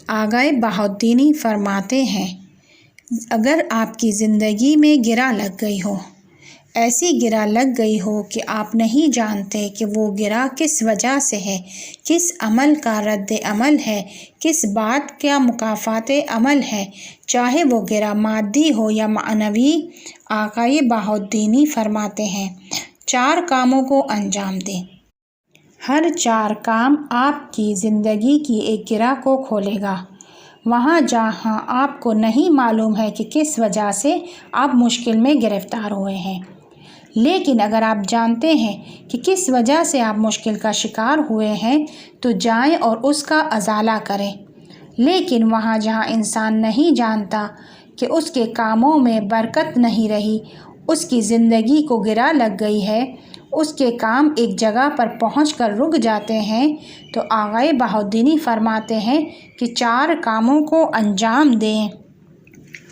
آقا بہاؤالدین فرماتے ہیں، اگر آپ کی زندگی میں گرہ لگ گئی ہو، ایسی گرہ لگ گئی ہو کہ آپ نہیں جانتے کہ وہ گرہ کس وجہ سے ہے، کس عمل کا رد عمل ہے، کس بات کا مکافات عمل ہے، چاہے وہ گرہ مادی ہو یا معنوی، آقا بہاؤالدین فرماتے ہیں 4 کاموں کو انجام دیں۔ ہر 4 کام آپ کی زندگی کی ایک گرہ کو کھولے گا۔ وہاں جہاں آپ کو نہیں معلوم ہے کہ کس وجہ سے آپ مشکل میں گرفتار ہوئے ہیں، لیکن اگر آپ جانتے ہیں کہ کس وجہ سے آپ مشکل کا شکار ہوئے ہیں تو جائیں اور اس کا ازالہ کریں۔ لیکن وہاں جہاں انسان نہیں جانتا کہ اس کے کاموں میں برکت نہیں رہی، اس کی زندگی کو گرہ لگ گئی ہے، اس کے کام ایک جگہ پر پہنچ کر رک جاتے ہیں، تو آقا بہاؤالدین فرماتے ہیں کہ 4 کاموں کو انجام دیں۔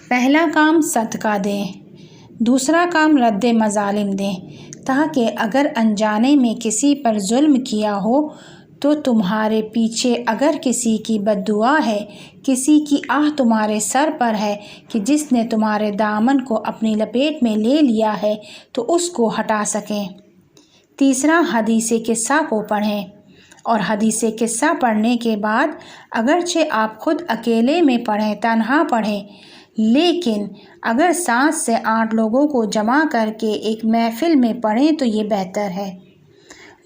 پہلا کام صدقہ دیں، دوسرا کام رد مظالم دیں، تاکہ اگر انجانے میں کسی پر ظلم کیا ہو تو تمہارے پیچھے اگر کسی کی بد دعا ہے، کسی کی آہ تمہارے سر پر ہے کہ جس نے تمہارے دامن کو اپنی لپیٹ میں لے لیا ہے تو اس کو ہٹا سکیں۔ تیسرا حدیث قصہ کو پڑھیں، اور حدیث قصہ پڑھنے کے بعد اگرچہ آپ خود اکیلے میں پڑھیں، تنہا پڑھیں، لیکن اگر 7 سے 8 لوگوں کو جمع کر کے ایک محفل میں پڑھیں تو یہ بہتر ہے۔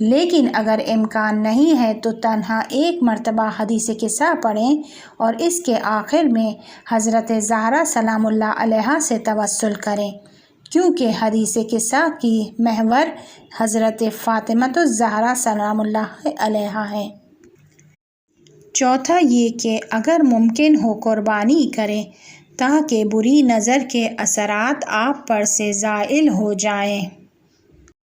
لیکن اگر امکان نہیں ہے تو تنہا ایک مرتبہ حدیث قصہ پڑھیں اور اس کے آخر میں حضرت زہرا سلام اللہ علیہا سے توسل کریں، کیونکہ حدیث قصہ کی محور حضرت فاطمہ الزہرا سلام اللہ علیہا ہے۔ چوتھا یہ کہ اگر ممکن ہو قربانی کریں تاکہ بری نظر کے اثرات آپ پر سے زائل ہو جائیں۔